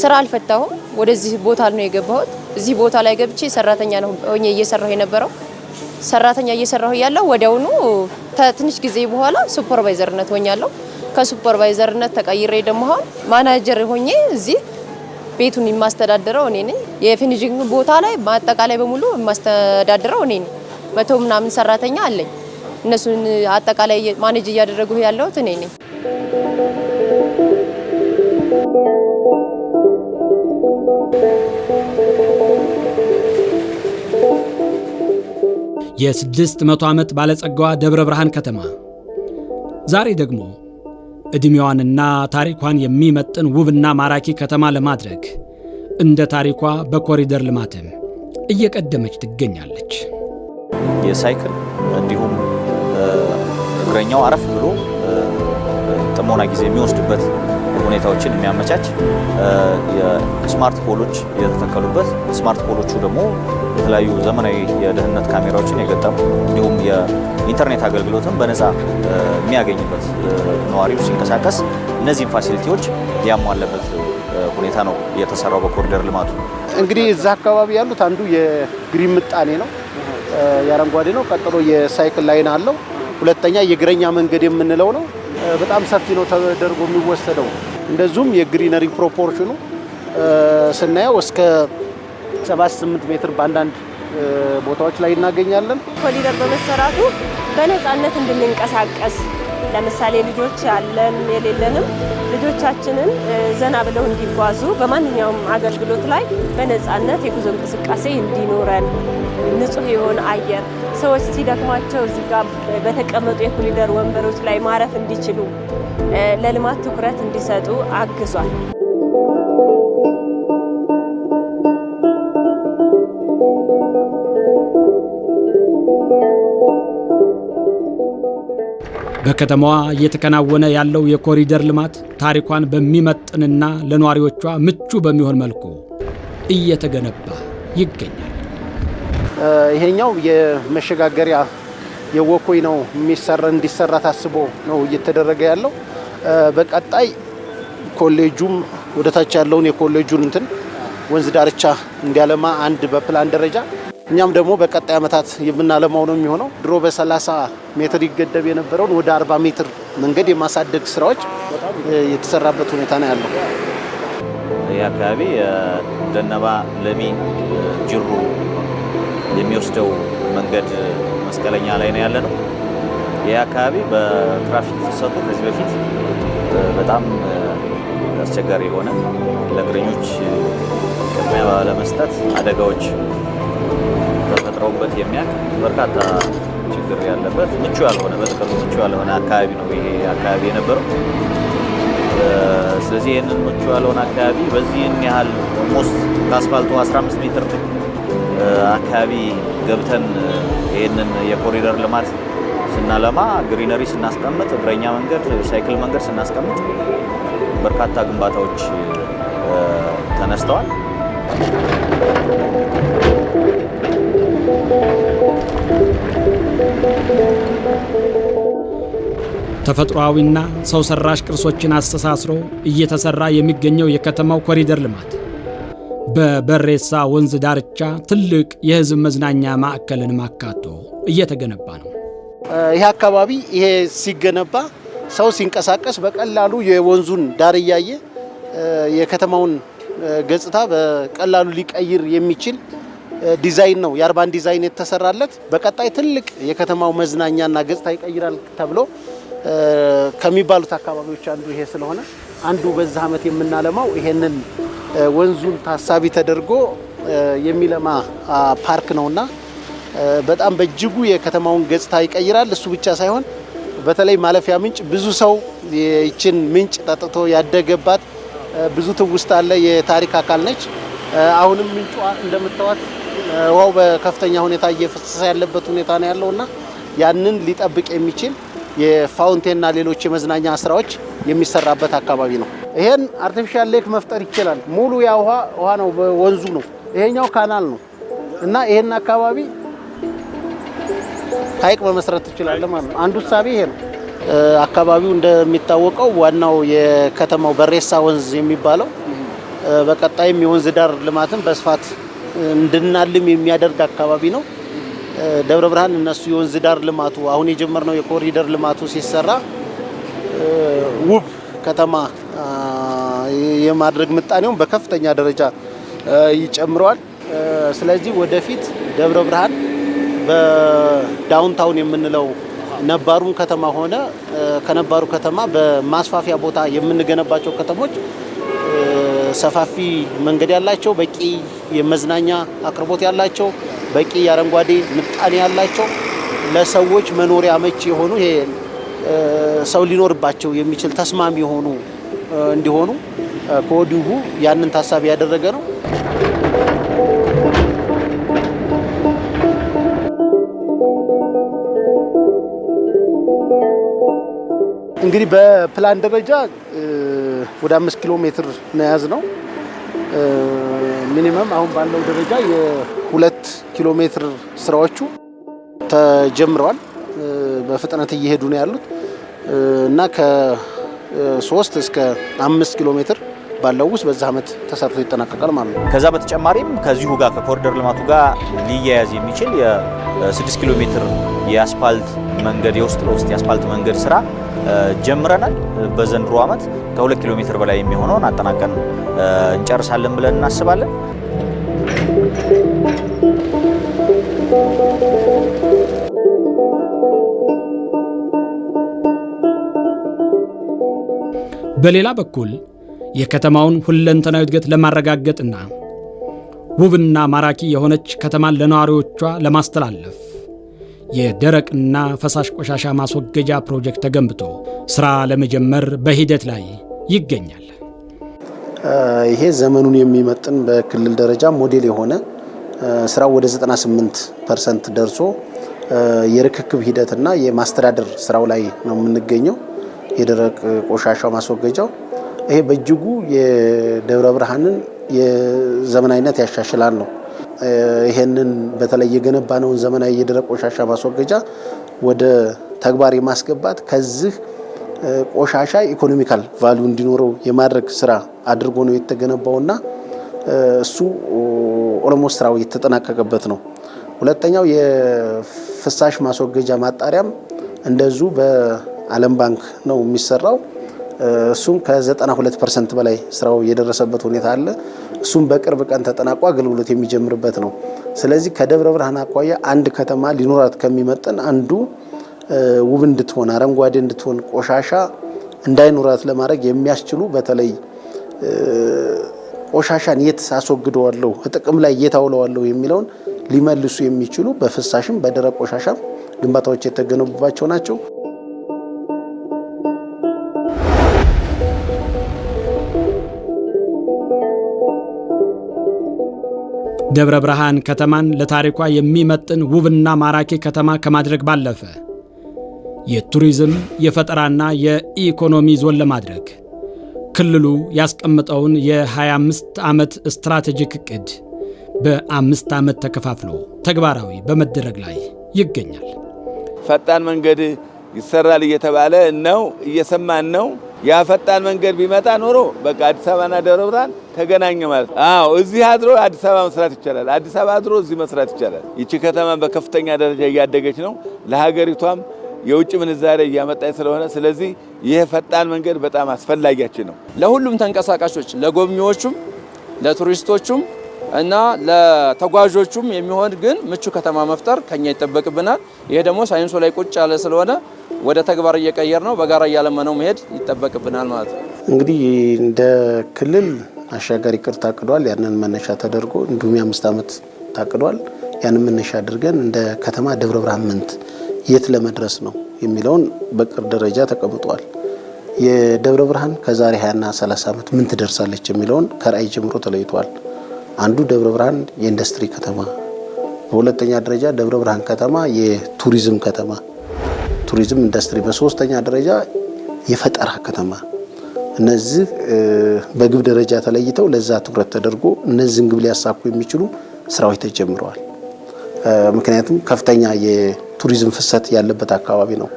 ስራ አልፈታሁም። ወደዚህ ቦታ ነው የገባሁት። እዚህ ቦታ ላይ ገብቼ ሰራተኛ ነው ሆኜ እየሰራሁ የነበረው። ሰራተኛ እየሰራሁ ያለው ወዲያውኑ ትንሽ ጊዜ በኋላ ሱፐርቫይዘርነት ሆኛለሁ። ከሱፐርቫይዘርነት ተቀይሬ ደግሞ አሁን ማናጀር ሆኜ እዚህ ቤቱን የማስተዳድረው እኔ ነኝ። የፊኒሺንግ ቦታ ላይ ማጠቃላይ በሙሉ የማስተዳድረው እኔ ነኝ። 100 ምናምን ሰራተኛ አለኝ። እነሱን አጠቃላይ ማኔጅ እያደረጉ ያለሁት እኔ ነኝ። የ600 ዓመት ባለጸጋዋ ደብረ ብርሃን ከተማ ዛሬ ደግሞ ዕድሜዋንና ታሪኳን የሚመጥን ውብና ማራኪ ከተማ ለማድረግ እንደ ታሪኳ በኮሪደር ልማትም እየቀደመች ትገኛለች። የሳይክል እንዲሁም እግረኛው አረፍ ብሎ ጥሞና ጊዜ የሚወስድበት ሁኔታዎችን የሚያመቻች የስማርት ፖሎች የተተከሉበት፣ ስማርት ፖሎቹ ደግሞ የተለያዩ ዘመናዊ የደህንነት ካሜራዎችን የገጠሙ እንዲሁም የኢንተርኔት አገልግሎትን በነፃ የሚያገኝበት ነዋሪው ሲንቀሳቀስ እነዚህን ፋሲሊቲዎች ያሟለበት ሁኔታ ነው የተሰራው በኮሪደር ልማቱ። እንግዲህ እዛ አካባቢ ያሉት አንዱ የግሪን ምጣኔ ነው፣ የአረንጓዴ ነው። ቀጥሎ የሳይክል ላይን አለው። ሁለተኛ የእግረኛ መንገድ የምንለው ነው። በጣም ሰፊ ነው ተደርጎ የሚወሰደው። እንደዚሁም የግሪነሪ ፕሮፖርሽኑ ስናየው እስከ 7-8 ሜትር በአንዳንድ ቦታዎች ላይ እናገኛለን። ኮሪደር በመሰራቱ በነፃነት እንድንንቀሳቀስ ለምሳሌ ልጆች ያለን የሌለንም ልጆቻችንን ዘና ብለው እንዲጓዙ በማንኛውም አገልግሎት ላይ በነፃነት የጉዞ እንቅስቃሴ እንዲኖረን ንጹህ የሆነ አየር ሰዎች ሲደክማቸው እዚህ ጋር በተቀመጡ የኮሪደር ወንበሮች ላይ ማረፍ እንዲችሉ ለልማት ትኩረት እንዲሰጡ አግዟል። በከተማዋ እየተከናወነ ያለው የኮሪደር ልማት ታሪኳን በሚመጥንና ለነዋሪዎቿ ምቹ በሚሆን መልኩ እየተገነባ ይገኛል። ይሄኛው የመሸጋገሪያ የወኮይ ነው እንዲሰራ ታስቦ ነው እየተደረገ ያለው። በቀጣይ ኮሌጁም ወደታች ያለውን የኮሌጁን ወንዝ ዳርቻ እንዲያለማ አንድ በፕላን ደረጃ እኛም ደግሞ በቀጣይ ዓመታት የምናለማው ነው የሚሆነው። ድሮ በ30 ሜትር ይገደብ የነበረውን ወደ 40 ሜትር መንገድ የማሳደግ ስራዎች የተሰራበት ሁኔታ ነው ያለው። ይህ አካባቢ ደነባ፣ ለሚ፣ ጅሩ የሚወስደው መንገድ መስቀለኛ ላይ ነው ያለ ነው። ይህ አካባቢ በትራፊክ ፍሰቱ ከዚህ በፊት በጣም አስቸጋሪ የሆነ ለእግረኞች ቅድሚያ ባለመስጠት አደጋዎች ተፈጥረውበት የሚያውቅ በርካታ ችግር ያለበት ምቹ ያልሆነ በጥቅሉ ምቹ ያልሆነ አካባቢ ነው ይሄ አካባቢ የነበረው። ስለዚህ ይህንን ምቹ ያልሆነ አካባቢ በዚህን ያህል ኦልሞስት ከአስፋልቱ 15 ሜትር አካባቢ ገብተን ይህንን የኮሪደር ልማት ስናለማ ግሪነሪ ስናስቀምጥ፣ እግረኛ መንገድ፣ ሳይክል መንገድ ስናስቀምጥ በርካታ ግንባታዎች ተነስተዋል። ተፈጥሯዊና ሰው ሰራሽ ቅርሶችን አስተሳስሮ እየተሰራ የሚገኘው የከተማው ኮሪደር ልማት በበሬሳ ወንዝ ዳርቻ ትልቅ የሕዝብ መዝናኛ ማዕከልን ማካቶ እየተገነባ ነው። ይህ አካባቢ ይሄ ሲገነባ ሰው ሲንቀሳቀስ በቀላሉ የወንዙን ዳር እያየ የከተማውን ገጽታ በቀላሉ ሊቀይር የሚችል ዲዛይን ነው። የአርባን ዲዛይን የተሰራለት በቀጣይ ትልቅ የከተማው መዝናኛና ገጽታ ይቀይራል ተብሎ ከሚባሉት አካባቢዎች አንዱ ይሄ ስለሆነ አንዱ በዛ ዓመት የምናለማው ይሄንን ወንዙን ታሳቢ ተደርጎ የሚለማ ፓርክ ነውና በጣም በእጅጉ የከተማውን ገጽታ ይቀይራል። እሱ ብቻ ሳይሆን በተለይ ማለፊያ ምንጭ ብዙ ሰው ይችን ምንጭ ጠጥቶ ያደገባት ብዙ ትውስታ አለ። የታሪክ አካል ነች። አሁንም ምንጯ እንደምታዋት ውሃው በከፍተኛ ሁኔታ እየፈሰሰ ያለበት ሁኔታ ነው ያለውና ያንን ሊጠብቅ የሚችል የፋውንቴንና ሌሎች የመዝናኛ ስራዎች የሚሰራበት አካባቢ ነው። ይሄን አርቲፊሻል ሌክ መፍጠር ይችላል። ሙሉ ያ ውሃ ነው፣ ወንዙ ነው። ይሄኛው ካናል ነው እና ይሄን አካባቢ ሐይቅ መመስረት ትችላለህ ማለት ነው። አንዱ ሳቢ ይሄ ነው። አካባቢው እንደሚታወቀው ዋናው የከተማው በሬሳ ወንዝ የሚባለው በቀጣይም የወንዝ ዳር ልማትን በስፋት እንድናልም የሚያደርግ አካባቢ ነው። ደብረ ብርሃን እነሱ የወንዝ ዳር ልማቱ አሁን የጀመርነው የኮሪደር ልማቱ ሲሰራ ውብ ከተማ የማድረግ ምጣኔውን በከፍተኛ ደረጃ ይጨምረዋል። ስለዚህ ወደፊት ደብረ ብርሃን በዳውንታውን የምንለው ነባሩም ከተማ ሆነ ከነባሩ ከተማ በማስፋፊያ ቦታ የምንገነባቸው ከተሞች ሰፋፊ መንገድ ያላቸው፣ በቂ የመዝናኛ አቅርቦት ያላቸው፣ በቂ የአረንጓዴ ምጣኔ ያላቸው፣ ለሰዎች መኖሪያ አመቺ የሆኑ ይሄ ሰው ሊኖርባቸው የሚችል ተስማሚ የሆኑ እንዲሆኑ ከወዲሁ ያንን ታሳቢ ያደረገ ነው። እንግዲህ በፕላን ደረጃ ወደ 5 ኪሎ ሜትር ነያዝ ነው። ሚኒመም አሁን ባለው ደረጃ የ2 ኪሎ ሜትር ስራዎቹ ተጀምረዋል። በፍጥነት እየሄዱ ነው ያሉት እና ከ3 እስከ 5 ኪሎ ሜትር ባለው ውስጥ በዛ ዓመት ተሰርቶ ይጠናቀቃል ማለት ነው። ከዛ በተጨማሪም ከዚሁ ጋር ከኮሪደር ልማቱ ጋር ሊያያዝ የሚችል የ6 ኪሎ ሜትር የአስፓልት መንገድ የውስጥ ለውስጥ የአስፓልት መንገድ ስራ ጀምረናል። በዘንድሮ ዓመት ከ2 ኪሎ ሜትር በላይ የሚሆነውን አጠናቀን እንጨርሳለን ብለን እናስባለን። በሌላ በኩል የከተማውን ሁለንተናዊ እድገት ለማረጋገጥና ውብና ማራኪ የሆነች ከተማን ለነዋሪዎቿ ለማስተላለፍ የደረቅና ፈሳሽ ቆሻሻ ማስወገጃ ፕሮጀክት ተገንብቶ ስራ ለመጀመር በሂደት ላይ ይገኛል። ይሄ ዘመኑን የሚመጥን በክልል ደረጃ ሞዴል የሆነ ስራው ወደ 98% ደርሶ የርክክብ ሂደትና የማስተዳደር ስራው ላይ ነው የምንገኘው። የደረቅ ቆሻሻ ማስወገጃው ይሄ በእጅጉ የደብረ ብርሃንን የዘመናዊነት ያሻሽላል ነው። ይሄንን በተለይ የገነባነውን ዘመናዊ የደረቅ ቆሻሻ ማስወገጃ ወደ ተግባር የማስገባት ከዚህ ቆሻሻ ኢኮኖሚካል ቫልዩ እንዲኖረው የማድረግ ስራ አድርጎ ነው የተገነባውና እሱ ኦልሞስት ስራው የተጠናቀቀበት ነው። ሁለተኛው የፍሳሽ ማስወገጃ ማጣሪያም እንደዚሁ በዓለም ባንክ ነው የሚሰራው። እሱም ከ92% በላይ ስራው የደረሰበት ሁኔታ አለ። እሱም በቅርብ ቀን ተጠናቆ አገልግሎት የሚጀምርበት ነው። ስለዚህ ከደብረ ብርሃን አኳያ አንድ ከተማ ሊኖራት ከሚመጥን አንዱ ውብ እንድትሆን አረንጓዴ እንድትሆን ቆሻሻ እንዳይኖራት ለማድረግ የሚያስችሉ በተለይ ቆሻሻን የት አስወግደዋለሁ ጥቅም ላይ የት አውለዋለሁ የሚለውን ሊመልሱ የሚችሉ በፍሳሽም በደረቅ ቆሻሻም ግንባታዎች የተገነቡባቸው ናቸው። ደብረ ብርሃን ከተማን ለታሪኳ የሚመጥን ውብና ማራኪ ከተማ ከማድረግ ባለፈ የቱሪዝም የፈጠራና የኢኮኖሚ ዞን ለማድረግ ክልሉ ያስቀመጠውን የ25 ዓመት ስትራቴጂክ ዕቅድ በ5 ዓመት ተከፋፍሎ ተግባራዊ በመደረግ ላይ ይገኛል። ፈጣን መንገድ ይሰራል እየተባለ ነው፣ እየሰማን ነው። ያ ፈጣን መንገድ ቢመጣ ኖሮ በቃ አዲስ አበባና ደብረ ብርሃን ተገናኘ ማለት ነው። አዎ እዚህ አድሮ አዲስ አበባ መስራት ይቻላል፣ አዲስ አበባ አድሮ እዚህ መስራት ይቻላል። ይቺ ከተማ በከፍተኛ ደረጃ እያደገች ነው፣ ለሀገሪቷም የውጭ ምንዛሬ እያመጣች ስለሆነ ስለዚህ ይሄ ፈጣን መንገድ በጣም አስፈላጊያችን ነው ለሁሉም ተንቀሳቃሾች፣ ለጎብኚዎቹም፣ ለቱሪስቶቹም እና ለተጓዦቹም የሚሆን ግን ምቹ ከተማ መፍጠር ከኛ ይጠበቅብናል። ይሄ ደግሞ ሳይንሱ ላይ ቁጭ ያለ ስለሆነ ወደ ተግባር እየቀየር ነው በጋራ እያለመነው መሄድ ይጠበቅብናል ማለት ነው። እንግዲህ እንደ ክልል አሻጋሪ ቅር ታቅዷል። ያንን መነሻ ተደርጎ እንዲሁም የ5 ዓመት ታቅዷል። ያንን መነሻ አድርገን እንደ ከተማ ደብረ ብርሃን ምንት የት ለመድረስ ነው የሚለውን በቅር ደረጃ ተቀምጧል። የደብረ ብርሃን ከዛሬ 20 እና 30 ዓመት ምን ትደርሳለች የሚለውን ከራዕይ ጀምሮ ተለይቷል። አንዱ ደብረ ብርሃን የኢንዱስትሪ ከተማ፣ በሁለተኛ ደረጃ ደብረ ብርሃን ከተማ የቱሪዝም ከተማ ቱሪዝም ኢንዱስትሪ፣ በሶስተኛ ደረጃ የፈጠራ ከተማ፣ እነዚህ በግብ ደረጃ ተለይተው ለዛ ትኩረት ተደርጎ እነዚህን ግብ ሊያሳኩ የሚችሉ ስራዎች ተጀምረዋል። ምክንያቱም ከፍተኛ የቱሪዝም ፍሰት ያለበት አካባቢ ነው።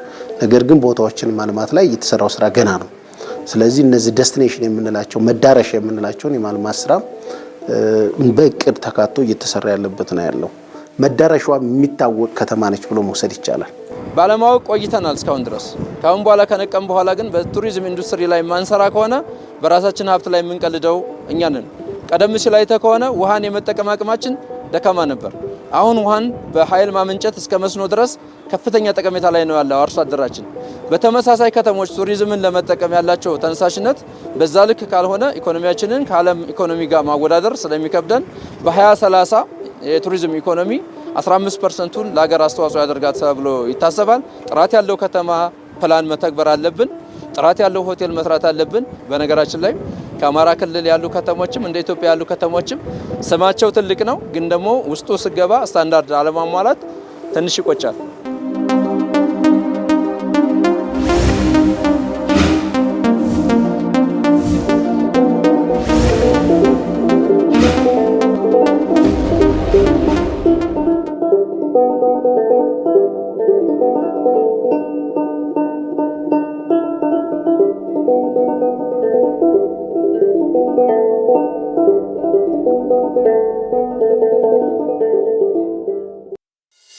ነገር ግን ቦታዎችን ማልማት ላይ የተሰራው ስራ ገና ነው። ስለዚህ እነዚህ ዴስቲኔሽን የምንላቸው መዳረሻ የምንላቸውን የማልማት ስራ በእቅድ ተካቶ እየተሰራ ያለበት ነው ያለው። መዳረሻዋ የሚታወቅ ከተማ ነች ብሎ መውሰድ ይቻላል። ባለማወቅ ቆይተናል እስካሁን ድረስ። ካሁን በኋላ ከነቀም በኋላ ግን በቱሪዝም ኢንዱስትሪ ላይ ማንሰራ ከሆነ በራሳችን ሀብት ላይ የምንቀልደው እኛ ነን። ቀደም ሲል አይተህ ከሆነ ውሃን የመጠቀም አቅማችን ደካማ ነበር። አሁን ውሃን በኃይል ማመንጨት እስከ መስኖ ድረስ ከፍተኛ ጠቀሜታ ላይ ነው ያለው አርሶ አደራችን። በተመሳሳይ ከተሞች ቱሪዝምን ለመጠቀም ያላቸው ተነሳሽነት በዛ ልክ ካልሆነ ኢኮኖሚያችንን ከዓለም ኢኮኖሚ ጋር ማወዳደር ስለሚከብደን በ2030 የቱሪዝም ኢኮኖሚ 15%ቱን ለሀገር አስተዋጽኦ ያደርጋል ተብሎ ይታሰባል። ጥራት ያለው ከተማ ፕላን መተግበር አለብን። ጥራት ያለው ሆቴል መስራት አለብን። በነገራችን ላይ ከአማራ ክልል ያሉ ከተሞችም እንደ ኢትዮጵያ ያሉ ከተሞችም ስማቸው ትልቅ ነው፣ ግን ደግሞ ውስጡ ስገባ ስታንዳርድ አለማሟላት ትንሽ ይቆጫል።